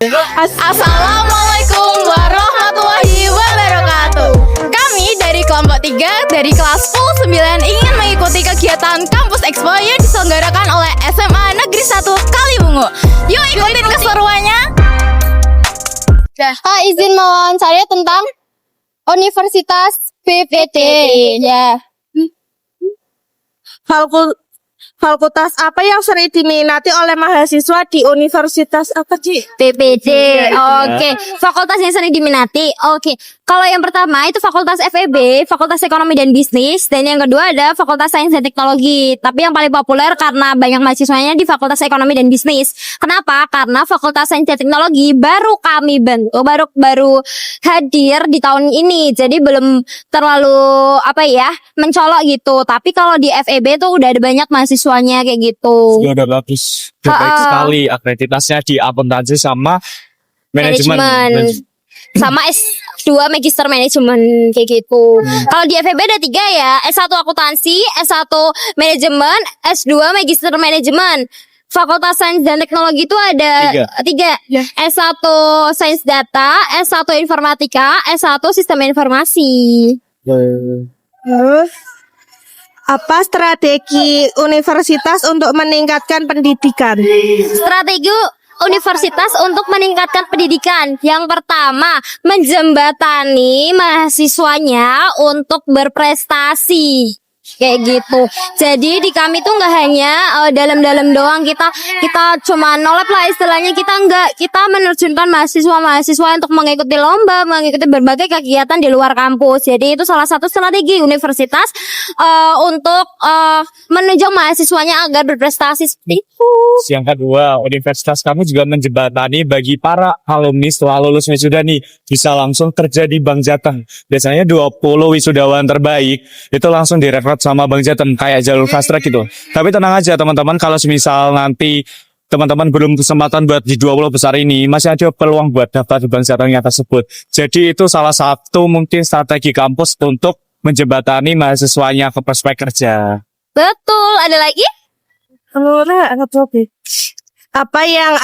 Assalamualaikum warahmatullahi wabarakatuh. Kami dari kelompok 3 dari kelas full 9 ingin mengikuti kegiatan Kampus Expo yang diselenggarakan oleh SMA Negeri 1 Kaliwungu. Yuk ikutin keseruannya. Izin mewawancara tentang Universitas BPD. Ya. Fakultas apa yang sering diminati oleh mahasiswa di universitas apa, Ci? BPD. Oke. Fakultas yang sering diminati. Oke. Kalau yang pertama itu Fakultas FEB, Fakultas Ekonomi dan Bisnis, dan yang kedua ada Fakultas Sains dan Teknologi. Tapi yang paling populer karena banyak mahasiswanya di Fakultas Ekonomi dan Bisnis. Kenapa? Karena Fakultas Sains dan Teknologi baru kami bentuk, baru hadir di tahun ini. Jadi belum terlalu mencolok gitu. Tapi kalau di FEB tuh udah ada banyak mahasiswanya kayak gitu. Sudah bagus, baik sekali akreditasnya di akuntansi sama manajemen. Sama S2 Magister Manajemen kayak gitu. Kalau di FEB ada 3 ya, S1 Akuntansi, S1 Manajemen, S2 Magister Manajemen. Fakultas Sains dan Teknologi itu ada 3. S1 Sains Data, S1 Informatika, S1 Sistem Informasi. Apa strategi universitas untuk meningkatkan pendidikan? Strategi universitas untuk meningkatkan pendidikan. Yang pertama, menjembatani mahasiswanya untuk berprestasi. Kayak gitu. Jadi di kami tuh nggak hanya dalam-dalam doang kita cuma nolep lah istilahnya, kita menerjunkan mahasiswa untuk mengikuti lomba, mengikuti berbagai kegiatan di luar kampus. Jadi itu salah satu strategi universitas untuk menunjang mahasiswanya agar berprestasi seperti itu. Yang kedua, universitas kami juga menjembatani bagi para alumni setelah lulus wisuda nih bisa langsung kerja di Bank Jateng. Biasanya 20 wisudawan terbaik itu langsung direkrut sama Bank Jateng kayak jalur fast track gitu. Tapi tenang aja teman-teman, kalau misal nanti teman-teman belum kesempatan buat di 20 besar ini, masih ada peluang buat daftar di Bank Jatengnya tersebut. Jadi itu salah satu mungkin strategi kampus untuk menjembatani mahasiswanya ke prospek kerja. Betul. Ada lagi? Apa yang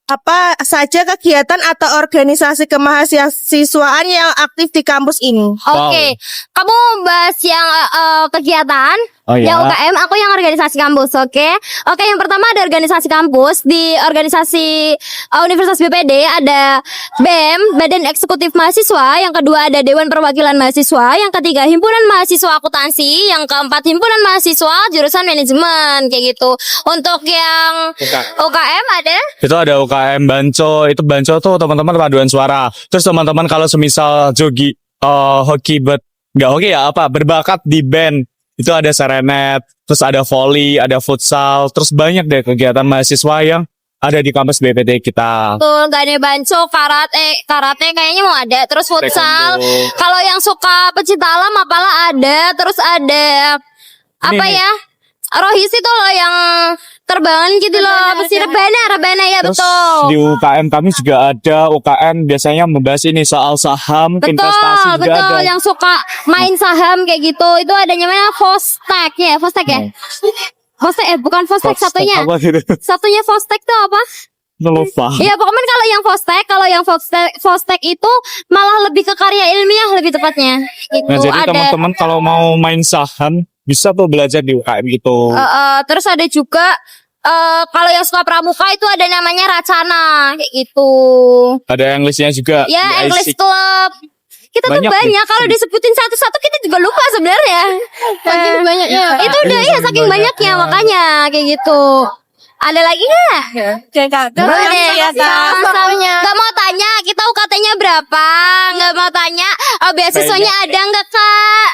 apa saja kegiatan atau organisasi kemahasiswaan yang aktif di kampus ini? Oke. Kamu bahas yang kegiatan, yang UKM, aku yang organisasi kampus, oke? Oke, yang pertama ada organisasi kampus. Di organisasi Universitas BPD ada BEM, Badan Eksekutif Mahasiswa. Yang kedua ada Dewan Perwakilan Mahasiswa. Yang ketiga Himpunan Mahasiswa Akuntansi. Yang keempat Himpunan Mahasiswa Jurusan Manajemen, kayak gitu. Untuk yang UKM ada? Itu ada UKM Banco. Itu Banco tuh teman-teman paduan suara. Terus teman-teman kalau semisal hoki berbakat di band, itu ada serenet, terus ada volley, ada futsal, terus banyak deh kegiatan mahasiswa yang ada di kampus BPD kita. Tuh, gak ada banco, karate kayaknya mau ada, terus futsal. Kalau yang suka pecinta alam apalah ada, terus ada Rohis itu loh yang terbangan gitu loh, pasti rebana ya. Terus betul. Di UKM kami juga ada UKM biasanya membahas ini soal saham, investasi juga ada. Betul, yang suka main saham kayak gitu, itu ada namanya Fostek ya. Fostek, bukan Fostek satunya. Satunya Fostek tuh apa? Lupa. Iya, pokoknya kalau yang Fostek itu malah lebih ke karya ilmiah lebih tepatnya. Gitu. Nah, jadi teman-teman kalau mau main saham bisa tuh belajar di UKM gitu. Terus ada juga kalau yang suka pramuka itu ada namanya Racana kayak gitu. Ada Englishnya juga. Ya, English Club. Kita tuh banyak. Kalau disebutin satu-satu kita juga lupa sebenarnya. Saking banyaknya. Itu udah saking banyaknya makanya kayak gitu. Ada lagi nggak? Gak mau tanya kita UKT-nya berapa? Nggak mau tanya beasiswanya ada nggak, Kak?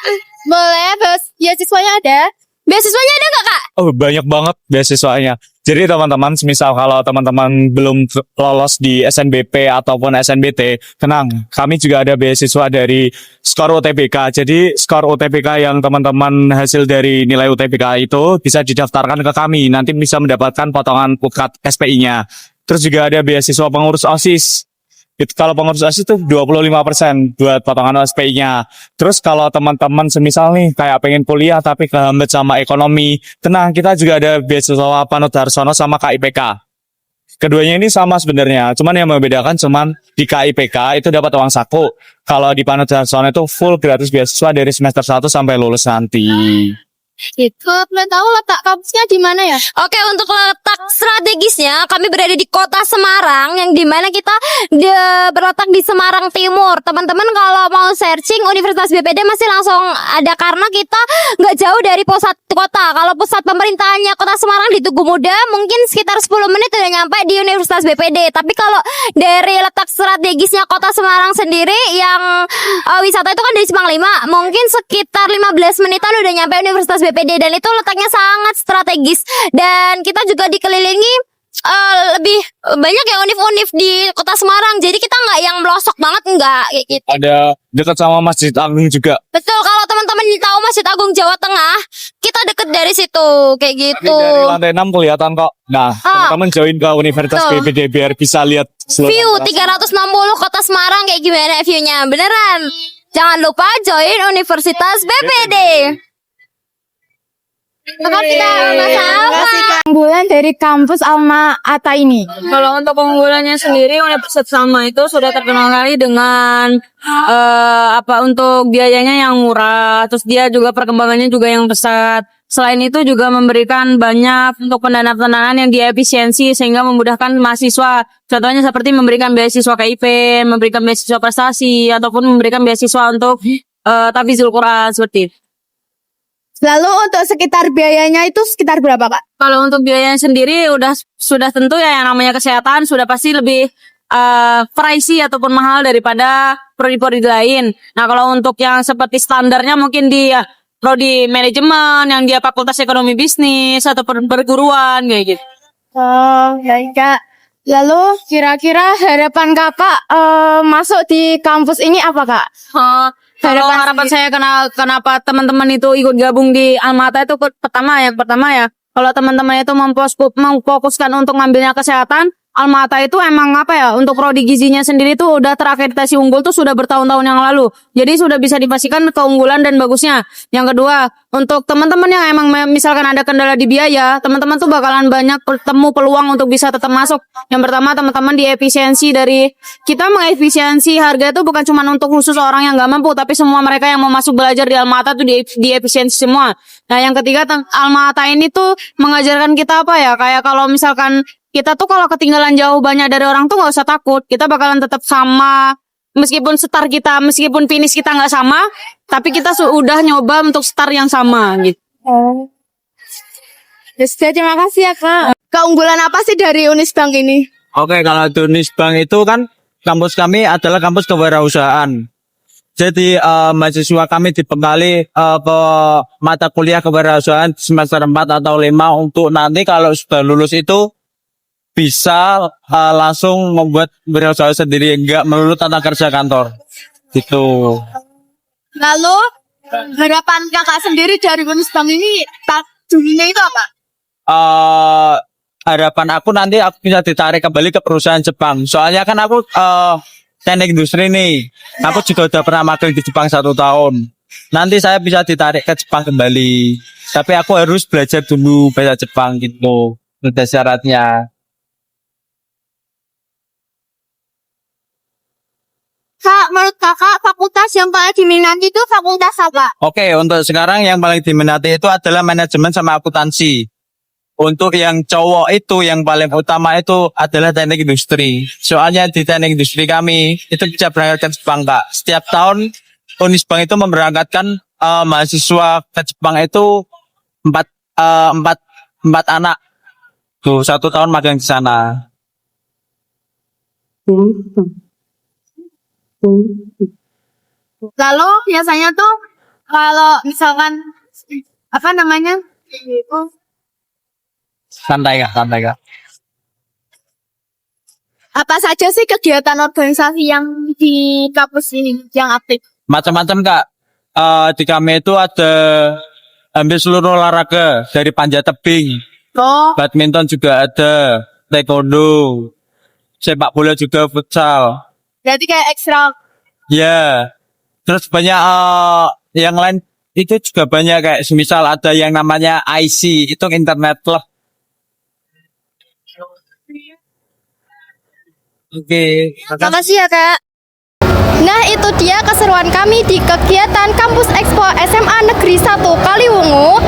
Boleh, beasiswanya ada? Beasiswanya ada nggak, Kak? Oh, banyak banget beasiswanya. Jadi teman-teman, semisal kalau teman-teman belum lolos di SNBP ataupun SNBT, tenang, kami juga ada beasiswa dari skor UTBK. Jadi skor UTBK yang teman-teman hasil dari nilai UTBK itu bisa didaftarkan ke kami. Nanti bisa mendapatkan potongan pukat SPI-nya. Terus juga ada beasiswa pengurus OSIS. Itu kalau pengurus OSIS itu 25% buat potongan SPI-nya. Terus kalau teman-teman semisal nih kayak pengen kuliah tapi kehambat sama ekonomi, tenang, kita juga ada beasiswa Panut Harsono sama KIPK. Keduanya ini sama sebenarnya, cuman yang membedakan cuman di KIPK itu dapat uang saku. Kalau di Panarjasona itu full gratis beasiswa dari semester 1 sampai lulus nanti. Gitu. Boleh tahu letak kampusnya di mana ya? Oke, untuk letak strategisnya kami berada di kota Semarang yang dimana kita berletak di Semarang Timur. Teman-teman kalau mau searching Universitas BPD masih langsung ada karena kita nggak jauh dari pusat kota. Kalau pusat pemerintahannya kota Semarang di Tugu Muda mungkin sekitar 10 menit udah nyampe di Universitas BPD. Tapi kalau dari letak strategisnya kota Semarang sendiri yang wisata itu kan dari Simpang 5, mungkin sekitar 15 menitan udah nyampe Universitas BPD dan itu letaknya sangat strategis dan kita juga dikelilingi lebih banyak ya univ-univ di kota Semarang, jadi kita nggak yang melosok banget, nggak kayak gitu. Ada dekat sama Masjid Agung juga. Betul, kalau teman-teman tahu Masjid Agung Jawa Tengah, kita deket dari situ kayak gitu. Dari lantai 6 kelihatan kok. Nah, teman-teman join ke Universitas Betul. BPD biar bisa lihat seluruh View kampus. 360 kota Semarang kayak gimana view-nya, beneran. Jangan lupa join Universitas BPD. Makasih Kak, sama-sama. Keunggulan dari kampus Alma Ata ini. Kalau untuk keunggulannya sendiri, Universitas Salma itu sudah terkenal kali dengan untuk biayanya yang murah, terus dia juga perkembangannya juga yang pesat. Selain itu juga memberikan banyak untuk pendanaan yang diefisiensi sehingga memudahkan mahasiswa. Contohnya seperti memberikan beasiswa KIP, memberikan beasiswa prestasi, ataupun memberikan beasiswa untuk tahfizul Quran seperti itu. Lalu untuk sekitar biayanya itu sekitar berapa, Kak? Kalau untuk biayanya sendiri sudah tentu ya yang namanya kesehatan sudah pasti lebih pricey ataupun mahal daripada prodi-prodi lain. Nah, kalau untuk yang seperti standarnya mungkin di prodi manajemen yang dia fakultas ekonomi bisnis ataupun perguruan kayak gitu. Oh, baik, Kak. Lalu kira-kira harapan Kakak masuk di kampus ini apa, Kak? Kalau harapan saya kenapa teman-teman itu ikut gabung di Alma Ata itu yang pertama ya kalau teman-teman itu memfokuskan untuk ngambilnya kesehatan, Alma Ata itu emang untuk prodi gizinya sendiri tuh udah terakreditasi unggul tuh sudah bertahun-tahun yang lalu. Jadi sudah bisa dipastikan keunggulan dan bagusnya. Yang kedua, untuk teman-teman yang emang misalkan ada kendala di biaya, teman-teman tuh bakalan banyak bertemu peluang untuk bisa tetap masuk. Yang pertama, teman-teman diefisiensi dari kita mengefisiensi harga itu bukan cuma untuk khusus orang yang nggak mampu, tapi semua mereka yang mau masuk belajar di Alma Ata tuh diefisiensi semua. Nah, yang ketiga, Alma Ata ini tuh mengajarkan kita kayak kalau misalkan kita tuh kalau ketinggalan jauh banyak dari orang tuh nggak usah takut. Kita bakalan tetap sama. Meskipun meskipun finish kita nggak sama, tapi kita sudah nyoba untuk start yang sama gitu. Terima kasih ya, Kak. Keunggulan apa sih dari Unisbank ini? Oke, kalau di Unisbank itu kan kampus kami adalah kampus kewirausahaan. Jadi mahasiswa kami dibekali mata kuliah kewirausahaan semester 4 atau 5 untuk nanti kalau sudah lulus itu bisa langsung membuat wirausaha sendiri, enggak melulu tata kerja kantor. Gitu. Lalu harapan Kakak sendiri dari Unisbank ini tujuannya itu apa? Harapan aku nanti aku bisa ditarik kembali ke perusahaan Jepang. Soalnya kan aku teknik industri nih. Aku juga udah pernah magang di Jepang 1 tahun. Nanti saya bisa ditarik ke Jepang kembali. Tapi aku harus belajar dulu bahasa Jepang gitu. Udah syaratnya. Kak, menurut Kakak fakultas yang paling diminati itu fakultas apa? Oke, untuk sekarang yang paling diminati itu adalah manajemen sama akuntansi. Untuk yang cowok itu yang paling utama itu adalah teknik industri. Soalnya di teknik industri kami itu bisa berangkat ke Jepang, Kak. Setiap tahun Unisbank itu memberangkatkan mahasiswa ke Jepang itu 4 anak. Tuh 1 tahun magang di sana. Lalu biasanya tuh kalau misalkan Santai Kak. apa saja sih kegiatan organisasi yang di kampus ini yang aktif? Macam-macam, Kak. Di kami itu ada hampir seluruh olahraga dari panjat tebing, Oh, badminton juga ada, taekwondo, sepak bola juga, futsal. berarti kayak ekstra. Ya, terus banyak yang lain itu juga banyak kayak semisal ada yang namanya IC, itu internet club. Oke, makasih. Makasih ya Kak. Nah itu dia keseruan kami di kegiatan Kampus Expo SMA Negeri 1 Kaliwungu.